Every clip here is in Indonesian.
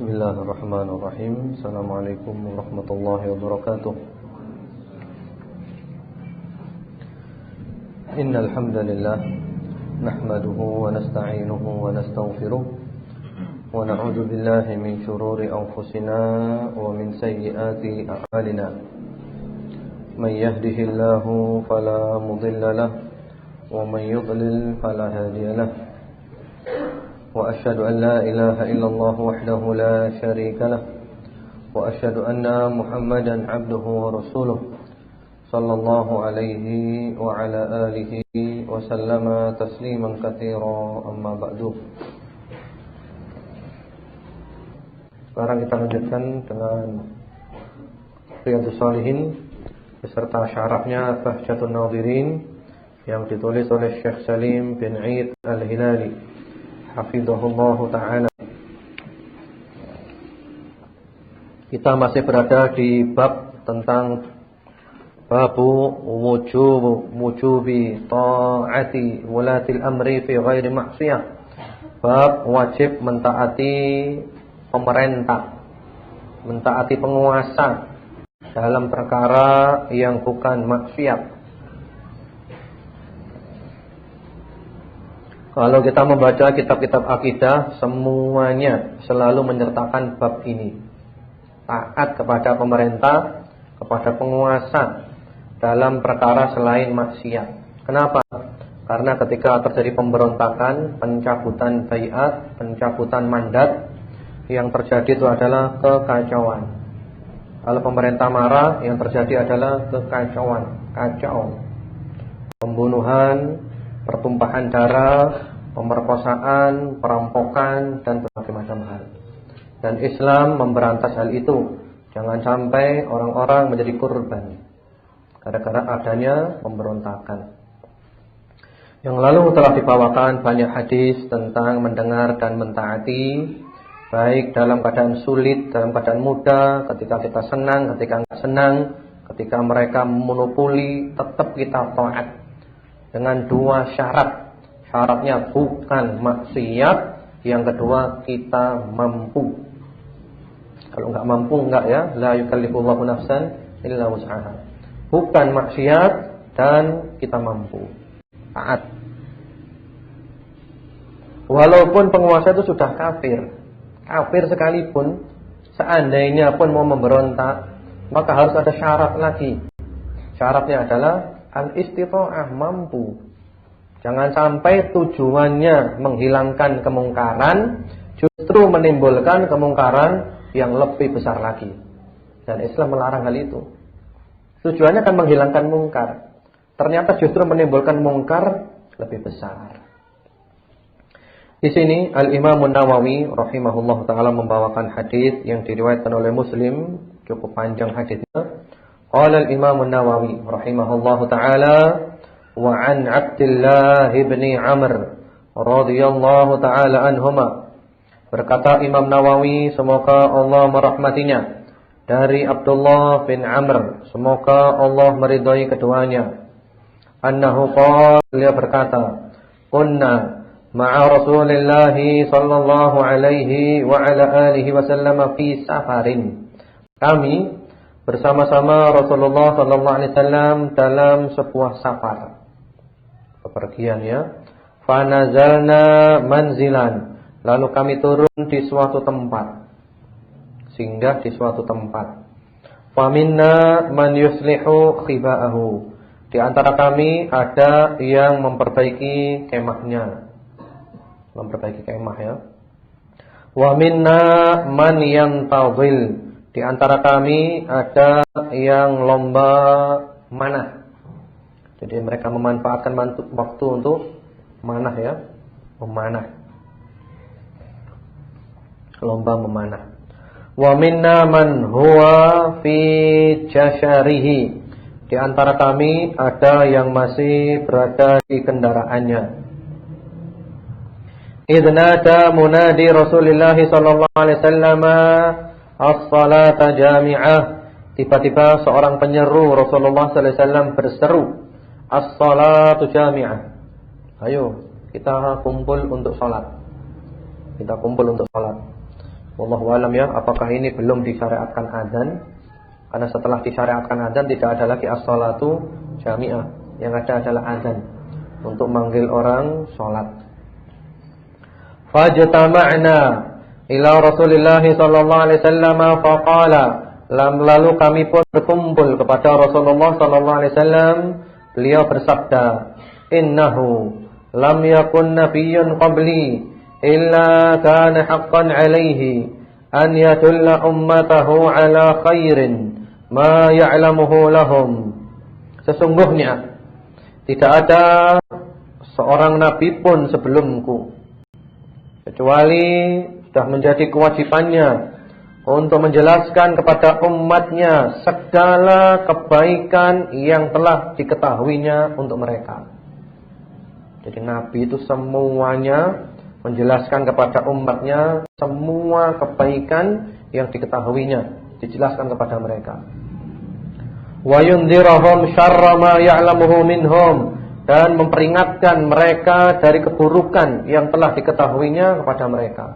Bismillahirrahmanirrahim. Assalamualaikum warahmatullahi wabarakatuh. Innal hamdalillah nahmaduhu wa nasta'inuhu wa nastaghfiruh wa na'udzu billahi min shururi anfusina wa min sayyiati a'malina. Man yahdihillahu fala mudilla lahu wa man yudlil fala hadiya lahu. وأشهد أن لا إله إلا الله وحده لا شريك له وأشهد أن محمدا عبده ورسوله صلى الله عليه وعلى آله وسلم تسليما كثيرا أما بعد. Sekarang kita lanjutkan dengan Riyadhus Shalihin beserta syarahnya Bahjatun Nadhirin yang ditulis oleh Syekh Salim bin Eid Al-Hilali hafizahullahu ta'ala. Kita masih berada di bab tentang babu wujubi ta'ati wulatil amri fi ghairi ma'siyah. Bab wajib mentaati pemerintah, mentaati penguasa dalam perkara yang bukan maksiat. Kalau kita membaca kitab-kitab akidah, semuanya selalu menyertakan bab ini. Taat kepada pemerintah, kepada penguasa dalam perkara selain maksiat. Kenapa? Karena ketika terjadi pemberontakan, pencabutan baiat, pencabutan mandat, yang terjadi itu adalah kekacauan. Kalau pemerintah marah, yang terjadi adalah kekacauan, kacau. Pembunuhan, pertumpahan darah, pemerkosaan, perampokan, dan berbagai macam hal. Dan Islam memberantas hal itu. Jangan sampai orang-orang menjadi korban gara-gara adanya pemberontakan. Yang lalu telah dibawakan banyak hadis tentang mendengar dan mentaati, baik dalam keadaan sulit, dalam keadaan mudah, ketika kita senang, ketika enggak senang, ketika mereka monopoli, tetap kita taat. Dengan dua syarat. Syaratnya bukan maksiat, yang kedua kita mampu. Kalau enggak mampu enggak ya, la yukallifullahu nafsan illa wus'aha. Bukan maksiat dan kita mampu. Taat. Walaupun penguasa itu sudah kafir sekalipun, seandainya pun mau memberontak, maka harus ada syarat lagi. Syaratnya adalah al-istitha'ah, mampu. Jangan sampai tujuannya menghilangkan kemungkaran, justru menimbulkan kemungkaran yang lebih besar lagi. Dan Islam melarang hal itu. Tujuannya kan menghilangkan mungkar, ternyata justru menimbulkan mungkar lebih besar. Di sini Al-Imam An-Nawawi rahimahullah ta'ala membawakan hadis yang diriwayatkan oleh Muslim, cukup panjang hadisnya. Qala Al-Imam An-Nawawi rahimahullah ta'ala, wa an Abdullah bin Amr radhiyallahu ta'ala anhuma. Berkata Imam Nawawi, semoga Allah merahmatinya, dari Abdullah bin Amr, semoga Allah meridhai keduanya. Annahu qala, beliau berkata, kunna ma'a Rasulillah sallallahu alaihi wa ala alihi wasallam fi safarin. Kami bersama-sama Rasulullah sallallahu alaihi wasallam dalam sebuah safar, bepergian ya. Fa nazalna manzilan, lalu kami turun di suatu tempat, singgah di suatu tempat. Fa minna man yuslihu khiba'ahu, di antara kami ada yang memperbaiki kemahnya, memperbaiki kemah ya. Wa minna man yantadhil, di antara kami ada yang lomba manah. Jadi mereka memanfaatkan waktu untuk manah ya, memanah. Lomba memanah. Wa minna man huwa fi jasyarihi, di antara kami ada yang masih berada di kendaraannya. Idnada munadi Rasulullah sallallahu alaihi wasallam as-salata jami'ah. Tiba-tiba seorang penyeru Rasulullah sallallahu alaihi wasallam berseru, as-salatu jami'ah. Ayo kita kumpul untuk salat. Kita kumpul untuk salat. Wallahu alam ya, apakah ini belum disyariatkan azan? Karena setelah disyariatkan azan tidak ada lagi as-shalatu jami'ah. Yang ada adalah azan untuk manggil orang salat. Fajtama'na ila Rasulillah sallallahu alaihi wasallam faqala, lalu kami pun berkumpul kepada Rasulullah sallallahu alaihi wasallam. Beliau bersabda, innahu lam yakun nabiyyun qabli illa kana haqqan alaihi an yadulla ummatahu ala khairin ma ya'lamuhu lahum. Sesungguhnya tidak ada seorang nabi pun sebelumku kecuali sudah menjadi kewajibannya untuk menjelaskan kepada umatnya segala kebaikan yang telah diketahuinya untuk mereka. Jadi nabi itu semuanya menjelaskan kepada umatnya semua kebaikan yang diketahuinya, dijelaskan kepada mereka. Wa yundhirahum syarra ma ya'lamuhu minhum, dan memperingatkan mereka dari keburukan yang telah diketahuinya kepada mereka.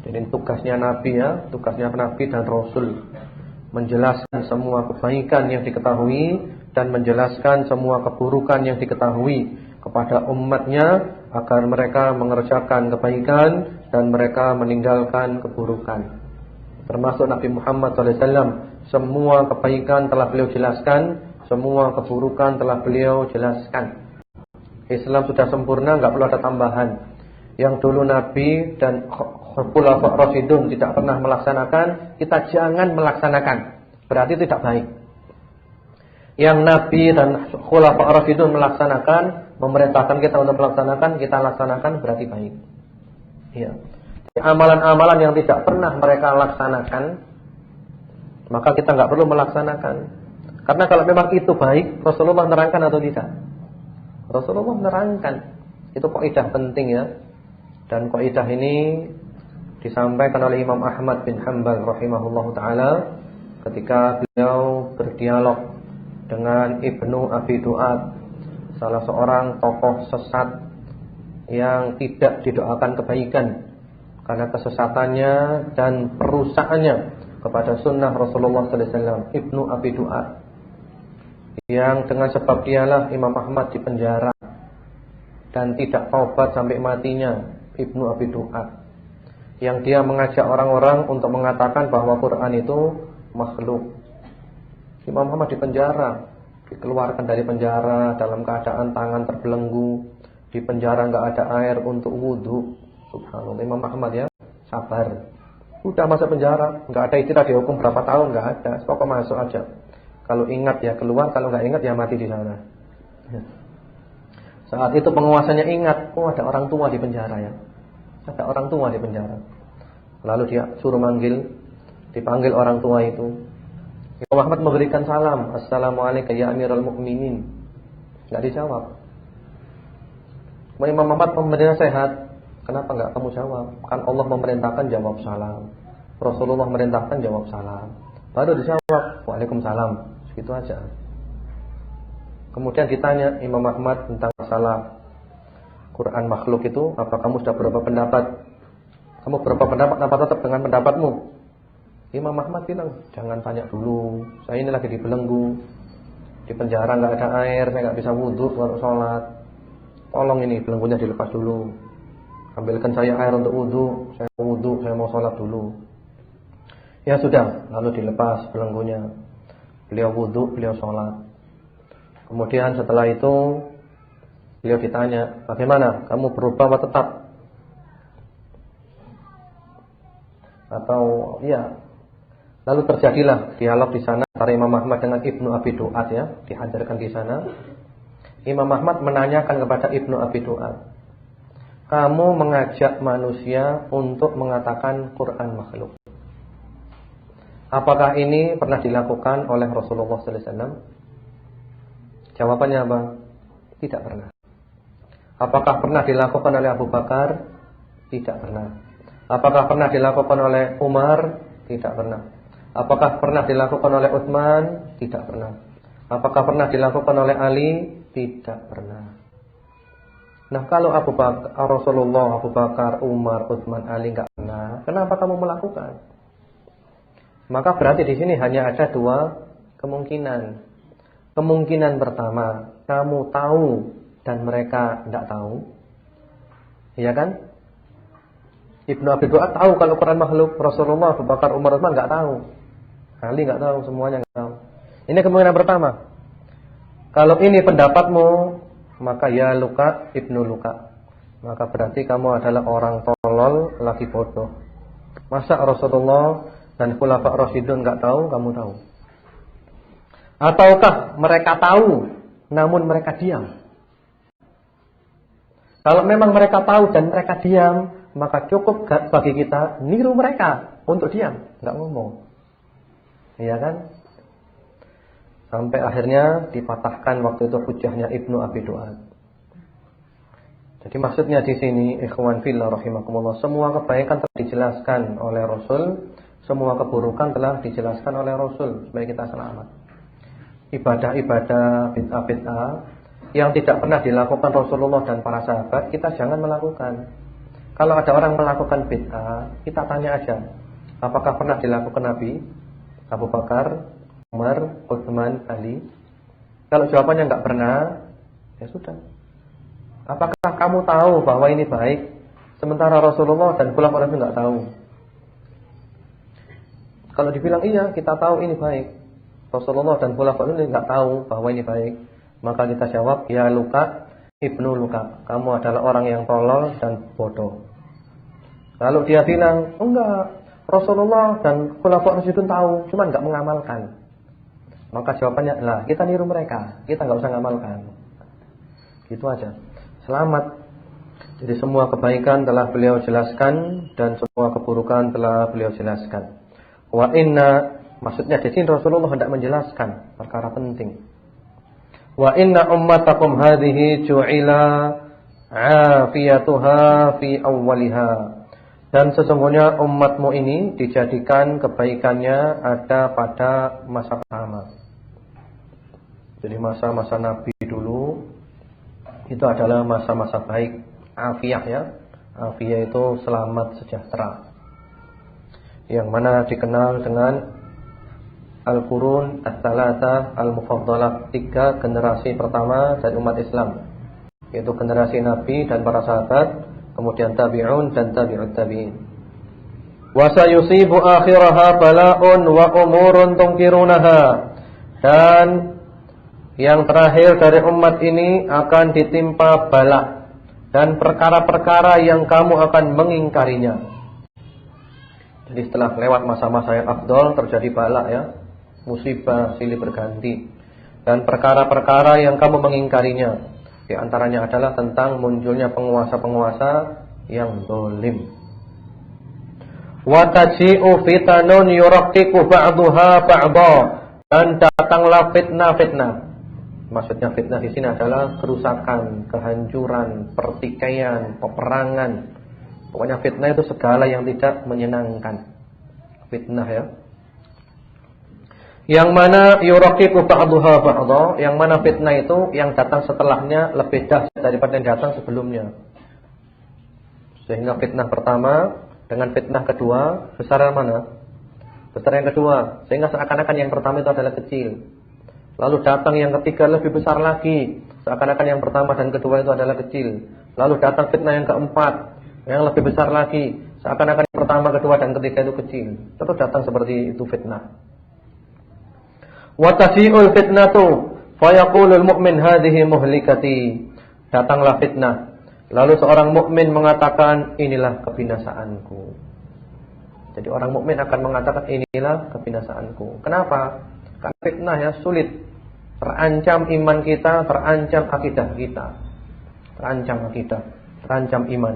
Jadi tugasnya nabi ya, tugasnya nabi dan rasul, menjelaskan semua kebaikan yang diketahui dan menjelaskan semua keburukan yang diketahui kepada umatnya agar mereka mengerjakan kebaikan dan mereka meninggalkan keburukan. Termasuk Nabi Muhammad SAW, semua kebaikan telah beliau jelaskan, semua keburukan telah beliau jelaskan. Islam sudah sempurna, enggak perlu ada tambahan. Yang dulu Nabi dan Khulafa' Rasyidun tidak pernah melaksanakan, kita jangan melaksanakan, berarti tidak baik. Yang Nabi dan Khulafa' Rasyidun melaksanakan, memerintahkan kita untuk melaksanakan, kita laksanakan, berarti baik. Ya. Amalan-amalan yang tidak pernah mereka laksanakan, maka kita enggak perlu melaksanakan. Karena kalau memang itu baik, Rasulullah menerangkan atau tidak? Rasulullah menerangkan. Itu kaidah penting ya. Dan kaidah ini disampaikan oleh Imam Ahmad bin Hanbal rahimahullahu taala ketika beliau berdialog dengan Ibnu Abi Du'ad, salah seorang tokoh sesat yang tidak didoakan kebaikan karena kesesatannya dan perusaknya kepada sunnah Rasulullah sallallahu alaihi wasallam. Ibnu Abi Du'ad, yang dengan sebab dialah Imam Ahmad dipenjara dan tidak taubat sampai matinya. Ibnu Abi Du'ad, yang dia mengajak orang-orang untuk mengatakan bahwa Quran itu makhluk. Imam Ahmad dipenjara, dikeluarkan dari penjara dalam keadaan tangan terbelenggu, di penjara enggak ada air untuk wudu. Subhanallah, Imam Ahmad ya sabar. Udah masuk penjara, enggak ada istilah dihukum berapa tahun, enggak ada. Pokok masuk aja. Kalau ingat ya keluar, kalau enggak ingat ya mati di sana. Saat itu penguasanya ingat, oh ada orang tua di penjara ya. Ada orang tua di penjara. Lalu dia suruh dipanggil orang tua itu. Imam Ahmad memberikan salam, assalamualaikum ya Amirul Mukminin. Enggak dijawab. Imam Ahmad memberi nasihat, kenapa enggak kamu jawab? Kan Allah memerintahkan jawab salam. Rasulullah memerintahkan jawab salam. Baru dijawab, waalaikumsalam. Segitu aja. Kemudian ditanya Imam Ahmad tentang masalah Quran makhluk itu, apa kamu sudah berapa pendapat? Kamu berapa pendapat, apa tetap dengan pendapatmu? Imam Ahmad bilang, jangan tanya dulu. Saya ini lagi dibelenggu, di penjara enggak ada air, saya enggak bisa wudu baru sholat. Tolong ini belenggunya dilepas dulu. Ambilkan saya air untuk wudu, saya mau wudu, saya mau sholat dulu. Ya sudah, lalu dilepas belenggunya. Beliau wudu, beliau sholat. Kemudian setelah itu beliau ditanya, bagaimana? Kamu berubah atau tetap? Atau ya. Lalu terjadilah dialog di sana antara Imam Ahmad dengan Ibnu Abi Du'ad ya, dihadirkan di sana. Imam Ahmad menanyakan kepada Ibnu Abi Du'ad, kamu mengajak manusia untuk mengatakan Quran makhluk. Apakah ini pernah dilakukan oleh Rasulullah sallallahu alaihi wasallam? Jawabannya apa? Tidak pernah. Apakah pernah dilakukan oleh Abu Bakar? Tidak pernah. Apakah pernah dilakukan oleh Umar? Tidak pernah. Apakah pernah dilakukan oleh Utsman? Tidak pernah. Apakah pernah dilakukan oleh Ali? Tidak pernah. Nah, kalau Rasulullah, Abu Bakar, Umar, Utsman, Ali enggak pernah, kenapa kamu melakukan? Maka berarti di sini hanya ada dua kemungkinan. Kemungkinan pertama, kamu tahu dan mereka enggak tahu. Iya kan? Ibnu Abi Duat tahu kalau Quran makhluk, Rasulullah, Abu Bakar, Umar, Utsman enggak tahu. Ali enggak tahu, semuanya enggak tahu. Ini kemungkinan pertama. Kalau ini pendapatmu, maka ya luka ibnu luka. Maka berarti kamu adalah orang tolol, lagi bodoh. Masa Rasulullah dan Khulafa' Rasyidun enggak tahu, kamu tahu? Ataukah mereka tahu namun mereka diam? Kalau memang mereka tahu dan mereka diam, maka cukup bagi kita niru mereka untuk diam, enggak ngomong. Iya kan? Sampai akhirnya dipatahkan waktu itu hujahnya Ibnu Abi Duat. Jadi maksudnya di sini, ikhwan fillah rahimakumullah, semua kebaikan telah dijelaskan oleh Rasul, semua keburukan telah dijelaskan oleh Rasul supaya kita selamat. Ibadah-ibadah, bid'ah-bid'ah yang tidak pernah dilakukan Rasulullah dan para sahabat, kita jangan melakukan. Kalau ada orang melakukan bid'ah, kita tanya aja, apakah pernah dilakukan Nabi, Abu Bakar, Umar, Utsman, Ali? Kalau jawabannya enggak pernah, ya sudah. Apakah kamu tahu bahwa ini baik, sementara Rasulullah dan khulafaur rasyidun enggak tahu? Kalau dibilang iya, kita tahu ini baik, Rasulullah dan khulafaur rasyidun enggak tahu bahwa ini baik, maka kita jawab, ya luka ibnu luka, kamu adalah orang yang tolol dan bodoh. Lalu dia bilang, enggak, Rasulullah dan khulafaur rasyidun tahu, cuma enggak mengamalkan. Maka jawabannya adalah kita niru mereka, kita enggak usah ngamalkan. Gitu aja. Selamat. Jadi semua kebaikan telah beliau jelaskan dan semua keburukan telah beliau jelaskan. Wa inna, maksudnya di sini Rasulullah hendak menjelaskan perkara penting. Wa inna ummatakum hadhihi ju'ila afiyatuha fi awwaliha. Dan sesungguhnya umatmu ini dijadikan kebaikannya ada pada masa pertama. Jadi masa-masa Nabi dulu itu adalah masa-masa baik, afiyah ya. Afiyah itu selamat sejahtera. Yang mana dikenal dengan Al-Qurun Ats-Tsalatsa Al-Mufaddalah, 3 generasi pertama dari umat Islam. Yaitu generasi Nabi dan para sahabat, kemudian tabi'un dan tabi'ut tabi'in. Wa sayusibu akhiraha bala'un wa umurun tunkirunaha. Dan yang terakhir dari umat ini akan ditimpa bala dan perkara-perkara yang kamu akan mengingkarinya. Jadi setelah lewat masa-masa yang afdol terjadi bala ya, musibah silih berganti, dan perkara-perkara yang kamu mengingkarinya. Di antaranya adalah tentang munculnya penguasa-penguasa yang zalim. Wa taji'u fitanun yuraqqiqu ba'daha ba'dha. Dan datanglah fitnah-fitnah. Maksudnya fitnah di sini adalah kerusakan, kehancuran, pertikaian, peperangan. Pokoknya fitnah itu segala yang tidak menyenangkan. Fitnah ya. Yang mana yuraqiqu ba'daha ba'dha, yang mana fitnah itu yang datang setelahnya lebih dahsyat daripada yang datang sebelumnya. Sehingga fitnah pertama dengan fitnah kedua besaran mana? Besar yang kedua. Sehingga seakan-akan yang pertama itu adalah kecil. Lalu datang yang ketiga lebih besar lagi, seakan-akan yang pertama dan kedua itu adalah kecil. Lalu datang fitnah yang keempat, yang lebih besar lagi, seakan-akan yang pertama, kedua dan ketiga itu kecil. Terus datang seperti itu fitnah. Wa tasi'ul fitnatu fa yaqulul mu'min hadhihi muhlikati. Datanglah fitnah, lalu seorang mukmin mengatakan inilah kebinasaanku. Jadi orang mukmin akan mengatakan inilah kebinasaanku. Kenapa? Karena fitnah ya sulit. Terancam iman kita, terancam akidah kita. Terancam akidah, terancam iman.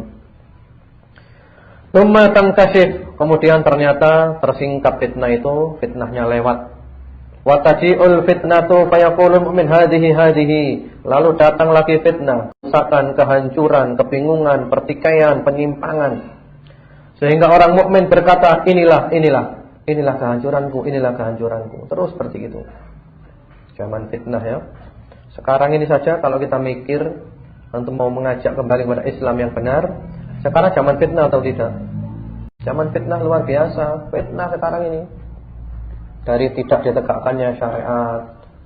Tsumma tankashif, kemudian ternyata tersingkap fitnah itu, fitnahnya lewat. Wa taji'ul fitnatu fayaqulul mu'min hadhihi. Lalu datang lagi fitnah, kerusakan, kehancuran, kebingungan, pertikaian, penyimpangan. Sehingga orang mukmin berkata, inilah kehancuranku, inilah kehancuranku. Terus seperti itu. Zaman fitnah ya. Sekarang ini saja kalau kita mikir, antum mau mengajak kembali kepada Islam yang benar. Sekarang zaman fitnah atau tidak? Zaman fitnah luar biasa. Fitnah sekarang ini, dari tidak ditegakkannya syariat,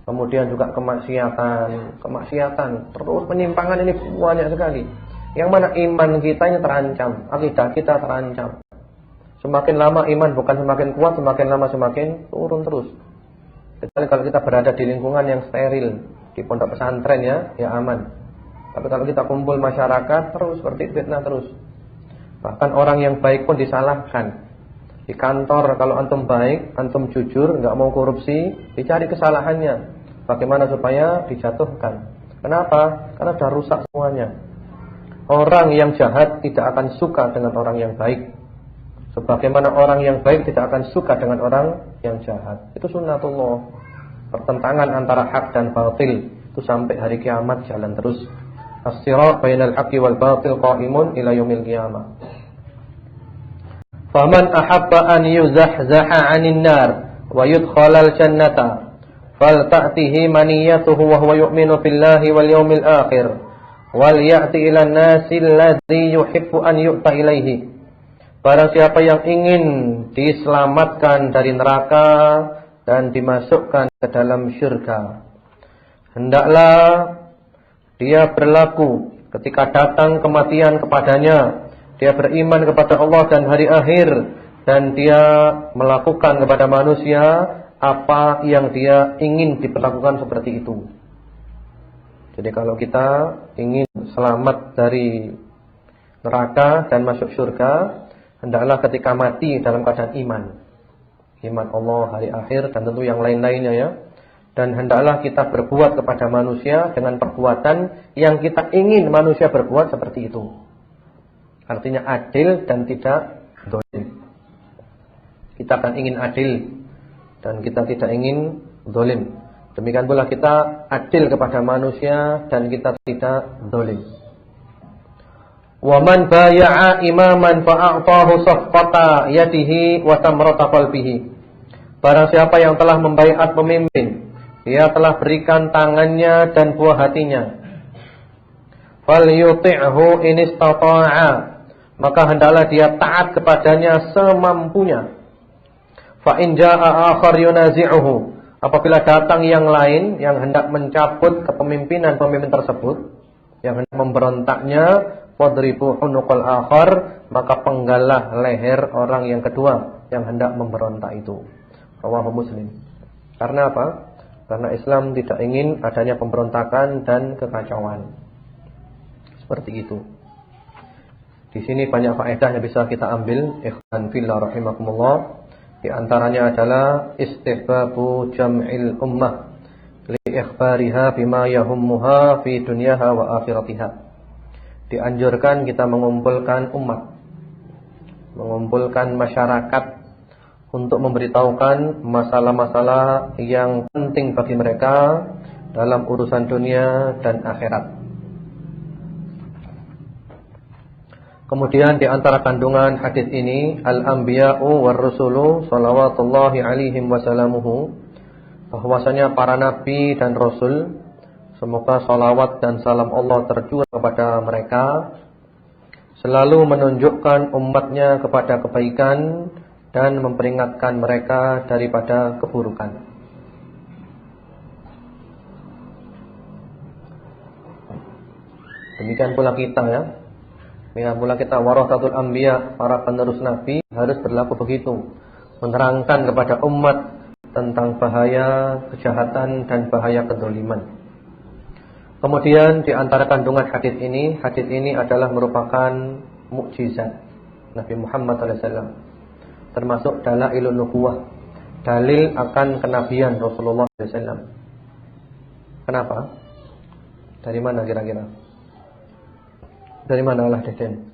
kemudian juga kemaksiatan, terus penyimpangan ini banyak sekali. Yang mana iman kita ini terancam, akidah kita terancam. Semakin lama iman bukan semakin kuat, semakin lama semakin turun terus. Kecuali kalau kita berada di lingkungan yang steril, di pondok pesantren ya aman. Tapi kalau kita kumpul masyarakat terus seperti fitnah terus. Bahkan orang yang baik pun disalahkan. Di kantor kalau antum baik, antum jujur, enggak mau korupsi, dicari kesalahannya. Bagaimana supaya dijatuhkan? Kenapa? Karena sudah rusak semuanya. Orang yang jahat tidak akan suka dengan orang yang baik. Sebagaimana orang yang baik tidak akan suka dengan orang yang jahat. Itu sunnatullah. Pertentangan antara hak dan batil itu sampai hari kiamat jalan terus. As-sirat bainal haqqi wal batil qa'imun ila yaumil qiyamah. Faman ahabba an yuzahzaha 'anil nar wa yudkhalal jannata falta'tihi maniyatuhu wa huwa yu'minu billahi wal yawmil akhir wal ya'ti ila an-nasi alladhi yuhibbu an yu'ta ilaihi. Barang siapa yang ingin diselamatkan dari neraka dan dimasukkan ke dalam syurga, hendaklah dia berlaku ketika datang kematian kepadanya, dia beriman kepada Allah dan hari akhir, dan dia melakukan kepada manusia apa yang dia ingin diperlakukan seperti itu. Jadi kalau kita ingin selamat dari neraka dan masuk syurga, hendaklah ketika mati dalam keadaan iman. Iman Allah, hari akhir, dan tentu yang lain-lainnya ya. Dan hendaklah kita berbuat kepada manusia dengan perbuatan yang kita ingin manusia berbuat seperti itu. Artinya adil dan tidak zalim. Kita akan ingin adil dan kita tidak ingin zalim. Demikian pula kita adil kepada manusia dan kita tidak zalim. Wa man baya'a imaman fa'atahu saffata yadihi wa tamrata qalbihi. Barang siapa yang telah membaiat pemimpin, dia telah berikan tangannya dan buah hatinya. Falyuti'hu in istata'a, maka hendaklah dia taat kepadanya semampunya. Fa in jaa'a akhar yunazi'uhu, apabila datang yang lain yang hendak mencabut kepemimpinan pemimpin tersebut, yang hendak memberontaknya, wadribu hunuqal akhar, maka penggalah leher orang yang kedua yang hendak memberontak itu. Rawahu Muslim. Karena apa? Karena Islam tidak ingin adanya pemberontakan dan kekacauan. Seperti itu. Di sini banyak faedah yang bisa kita ambil. Ikhwan fillah rahimakumullah. Di antaranya adalah istihbabu jam'il ummah li ikhbariha bima yahummuha fi dunyaha wa akhiratiha. Dianjurkan kita mengumpulkan umat, mengumpulkan masyarakat untuk memberitahukan masalah-masalah yang penting bagi mereka dalam urusan dunia dan akhirat. Kemudian di antara kandungan hadis ini, al-anbiya'u war-rusulu shalawatullahi alaihim wasallamuhu, bahwasanya para nabi dan rasul, semoga salawat dan salam Allah tercurah kepada mereka, selalu menunjukkan umatnya kepada kebaikan dan memperingatkan mereka daripada keburukan. Demikian pula kita ya. Demikian pula kita warasatul anbiya, para penerus nabi harus berlaku begitu, menerangkan kepada umat tentang bahaya kejahatan dan bahaya kezaliman. Kemudian di antara kandungan hadis ini adalah merupakan mukjizat Nabi Muhammad SAW. Termasuk dalailun nubuwah, dalil akan kenabian Rasulullah SAW. Kenapa? Dari mana kira-kira? Dari mana Allah Deden?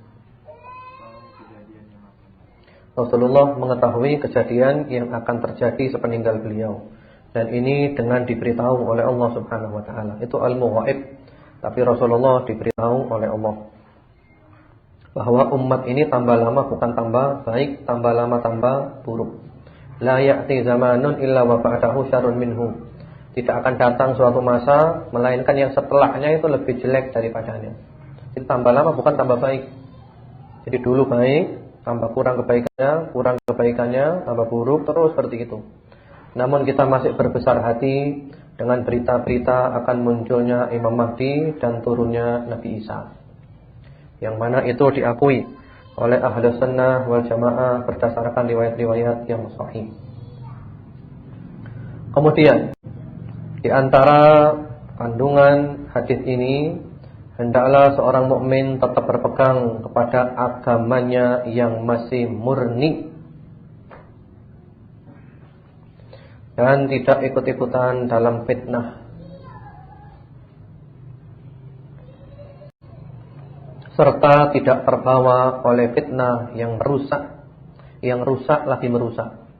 Rasulullah mengetahui kejadian yang akan terjadi sepeninggal beliau, dan ini dengan diberitahu oleh Allah Subhanahu wa taala. Itu ilmu ghaib, tapi Rasulullah diberitahu oleh Allah bahwa umat ini tambah lama bukan tambah baik, tambah lama tambah buruk. La ya'ti zamanun illa wa ba'dahu syarrun minhu. Tidak akan datang suatu masa melainkan yang setelahnya itu lebih jelek daripadanya. Jadi tambah lama bukan tambah baik. Jadi dulu baik, tambah kurang kebaikannya, tambah buruk, terus seperti itu. Namun kita masih berbesar hati dengan berita-berita akan munculnya Imam Mahdi dan turunnya Nabi Isa, yang mana itu diakui oleh Ahlus Sunnah wal Jamaah berdasarkan riwayat-riwayat yang sahih. Kemudian di antara kandungan hadis ini, hendaklah seorang mukmin tetap berpegang kepada agamanya yang masih murni dan tidak ikut-ikutan dalam fitnah, serta tidak terbawa oleh fitnah yang rusak lagi merusak.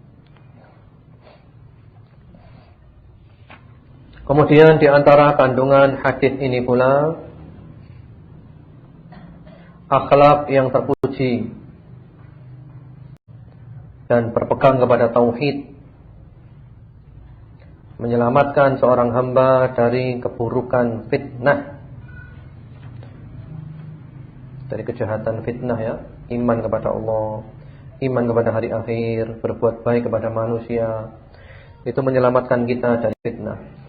Kemudian di antara kandungan hadis ini pula akhlak yang terpuji dan berpegang kepada tauhid, menyelamatkan seorang hamba dari keburukan fitnah, dari kejahatan fitnah ya. Iman kepada Allah, iman kepada hari akhir, berbuat baik kepada manusia, itu menyelamatkan kita dari fitnah.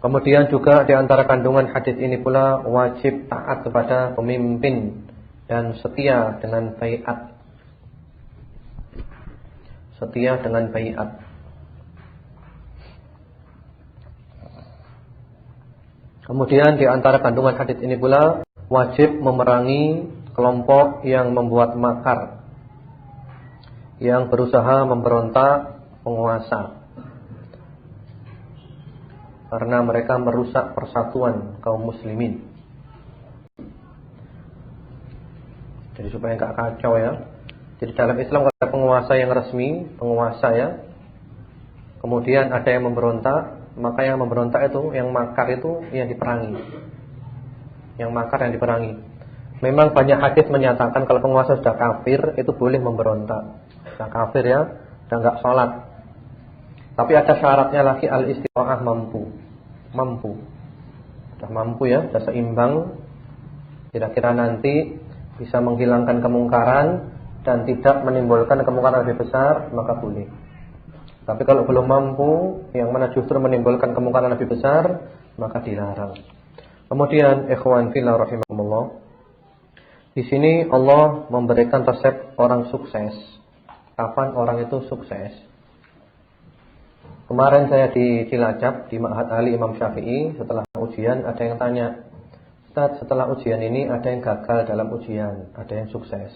Kemudian juga di antara kandungan hadis ini pula wajib taat kepada pemimpin dan setia dengan baiat. Setia dengan baiat. Kemudian di antara kandungan hadis ini pula wajib memerangi kelompok yang membuat makar, yang berusaha memberontak penguasa, karena mereka merusak persatuan kaum muslimin. Jadi supaya enggak kacau ya. Jadi dalam Islam kalau ada penguasa yang resmi, penguasa ya, kemudian ada yang memberontak, maka yang memberontak itu, yang makar itu yang diperangi. Yang makar yang diperangi. Memang banyak hadis menyatakan kalau penguasa sudah kafir itu boleh memberontak. Sudah kafir ya, sudah enggak sholat. Tapi ada syaratnya lagi, al-istiqa'ah, mampu. Sudah mampu ya, sudah seimbang. Kira-kira nanti bisa menghilangkan kemungkaran dan tidak menimbulkan kemungkaran lebih besar, maka boleh. Tapi kalau belum mampu, yang mana justru menimbulkan kemungkaran lebih besar, maka dilarang. Kemudian ikhwan fillah rahimakumullah, di sini Allah memberikan resep orang sukses. Kapan orang itu sukses? Kemarin saya di Cilacap, di Ma'had Ali Imam Syafi'i, setelah ujian ada yang tanya, Ustaz, setelah ujian ini ada yang gagal dalam ujian, ada yang sukses.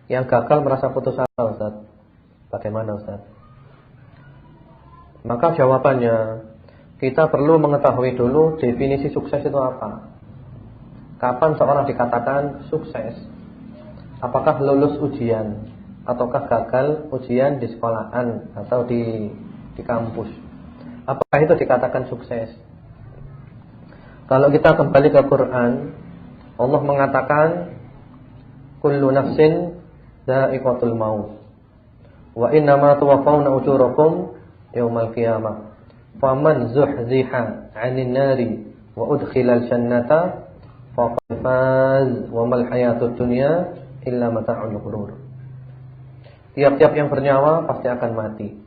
Yang gagal merasa putus asa, Ustaz. Bagaimana, Ustaz? Maka jawabannya, kita perlu mengetahui dulu definisi sukses itu apa. Kapan seorang dikatakan sukses? Apakah lulus ujian, ataukah gagal ujian di sekolahan atau di kampus? Apakah itu dikatakan sukses? Kalau kita kembali ke Quran, Allah mengatakan kullu nafsin dha'iqatul maut wa innama tuwaffawna ujurakum yaumal qiyamah faman zuhziha 'anil nari wa udkhilal jannata faqad faz wa mal hayatud dunya illa mata'ul ghurur. Tiap-tiap yang bernyawa pasti akan mati.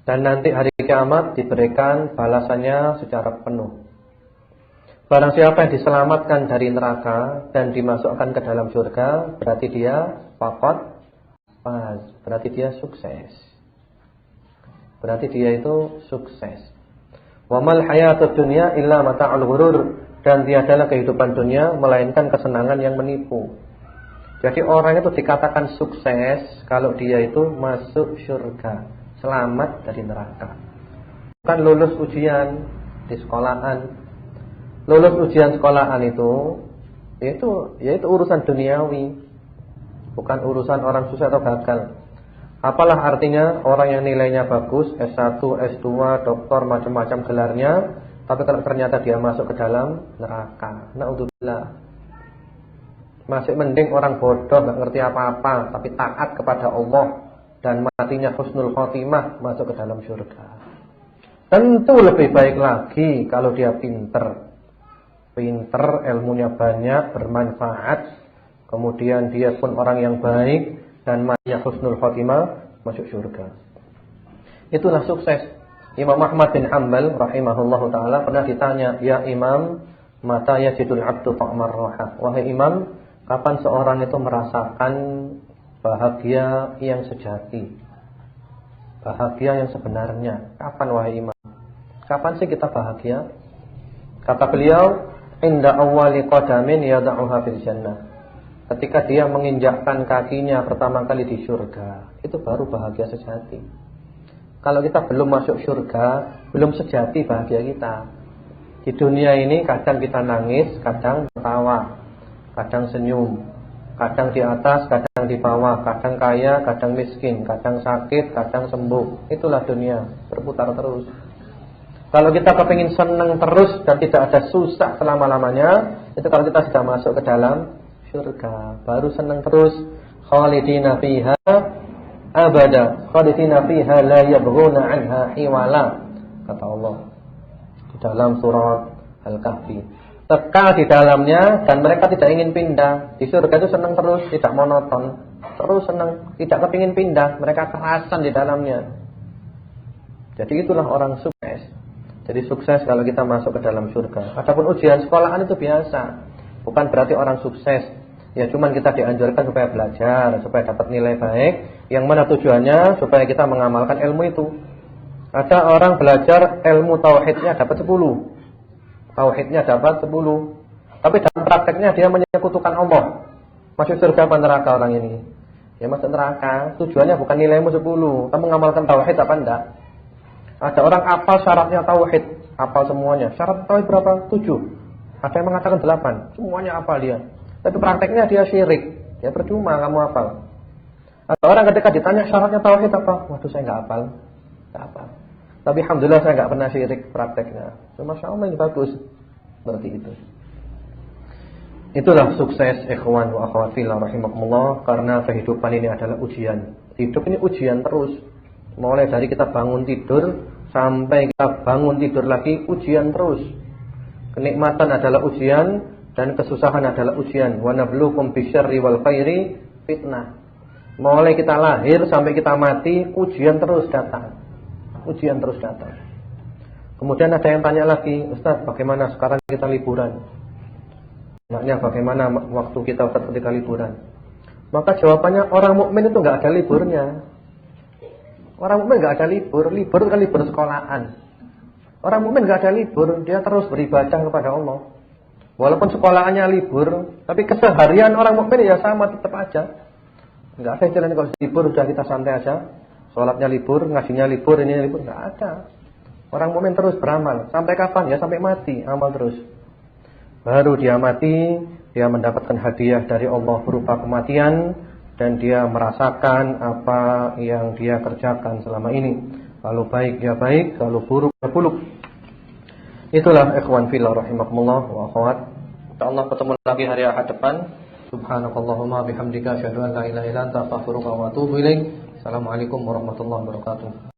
Dan nanti hari kiamat diberikan balasannya secara penuh. Barang siapa yang diselamatkan dari neraka dan dimasukkan ke dalam surga, berarti dia faqad faz, berarti dia sukses. Berarti dia itu sukses. Wa mal hayatud dunya illa mata'ul ghurur, dan tiadalah kehidupan dunia melainkan kesenangan yang menipu. Jadi orang itu dikatakan sukses kalau dia itu masuk surga, selamat dari neraka. Bukan lulus ujian di sekolahan. Lulus ujian sekolahan itu yaitu urusan duniawi, bukan urusan orang sukses atau gagal. Apalah artinya orang yang nilainya bagus, S1, S2, doktor, macam-macam gelarnya, tapi kalau ternyata dia masuk ke dalam neraka, naudzubillah. Masih mending orang bodoh, gak ngerti apa-apa, tapi taat kepada Allah dan matinya husnul khotimah, masuk ke dalam surga. Tentu lebih baik lagi kalau dia pinter, ilmunya banyak, bermanfaat, kemudian dia pun orang yang baik dan matinya husnul khotimah, masuk surga. Itulah sukses. Imam Ahmad bin Hanbal rahimahullahu taala pernah ditanya, "Ya Imam, mata yajidul 'abdu ta'mar raha?" Wahai Imam, kapan seorang itu merasakan bahagia yang sejati? Bahagia yang sebenarnya. Kapan wahai Imam? Kapan sih kita bahagia? Kata beliau, "Inda awwali qadamin yad'uha fil jannah." Ketika dia menginjakkan kakinya pertama kali di surga, itu baru bahagia sejati. Kalau kita belum masuk surga, belum sejati bahagia kita. Di dunia ini kadang kita nangis, kadang tertawa, kadang senyum, kadang di atas, kadang di bawah, kadang kaya, kadang miskin, kadang sakit, kadang sembuh. Itulah dunia, berputar terus. Kalau kita kepingin senang terus dan tidak ada susah selama-lamanya, itu kalau kita sudah masuk ke dalam surga, baru senang terus. Khalidina fiha abada, khalidina fiha la yabghuna anha hiwala, kata Allah di dalam surat Al-Kahfi. Kekal di dalamnya dan mereka tidak ingin pindah. Di surga itu senang terus, tidak monoton, terus senang, tidak kepingin pindah, mereka kerasan di dalamnya. Jadi itulah orang sukses. Jadi sukses kalau kita masuk ke dalam surga. Adapun ujian sekolahan itu biasa, bukan berarti orang sukses. Ya cuman kita dianjurkan supaya belajar, supaya dapat nilai baik, yang mana tujuannya supaya kita mengamalkan ilmu itu. Ada orang belajar ilmu tauhidnya dapat 10. Tauhidnya dapat 10. Tapi dalam prakteknya dia menyekutukan Allah. Masuk surga apa neraka orang ini? Ya masuk neraka. Tujuannya bukan nilaimu 10, kamu mengamalkan tauhid apa enggak? Ada orang hafal syaratnya tauhid, hafal semuanya. Syarat tauhid berapa? 7. Ada yang mengatakan 8. Semuanya hafal dia. Tapi prakteknya dia syirik. Ya percuma kamu hafal. Ada orang ketika ditanya syaratnya tauhid apa? Waduh saya enggak hafal. Enggak hafal. Tapi alhamdulillah saya enggak pernah syirik prakteknya. Masya Allah ini bagus. Seperti itu. Itulah sukses ikhwan wa akhwat fillah rahimakumullah, karena kehidupan ini adalah ujian. Hidup ini ujian terus. Mulai dari kita bangun tidur sampai kita bangun tidur lagi, ujian terus. Kenikmatan adalah ujian dan kesusahan adalah ujian. Wa nabluukum bisyarri wal khairi fitnah. Mulai kita lahir sampai kita mati, ujian terus datang. Ujian terus datang. Kemudian ada yang tanya lagi, Ustaz, bagaimana sekarang kita liburan? Maknanya bagaimana waktu kita ketika liburan? Maka jawabannya, orang mukmin itu enggak ada liburnya. Orang mukmin enggak ada libur. Libur itu kan libur sekolahan. Orang mukmin enggak ada libur, dia terus beribadah kepada Allah. Walaupun sekolahannya libur, tapi keseharian orang mukmin ya sama, tetap aja. Enggak ada istilahnya kalau libur sudah kita santai aja. Salatnya libur, ngajinya libur, ini libur, enggak ada. Orang mukmin terus beramal. Sampai kapan? Ya sampai mati, amal terus. Baru dia mati, dia mendapatkan hadiah dari Allah berupa kematian, dan dia merasakan apa yang dia kerjakan selama ini. Kalau baik dia baik, kalau buruk dia buruk. Itulah ikhwan fillah rahimakumullah wa akhwat. Insyaallah ketemu lagi hari Ahad depan. Subhanakallahumma bihamdika asyhadu an la ilaha illa anta astaghfiruka wa atubu ilaik. Assalamualaikum warahmatullahi wabarakatuh.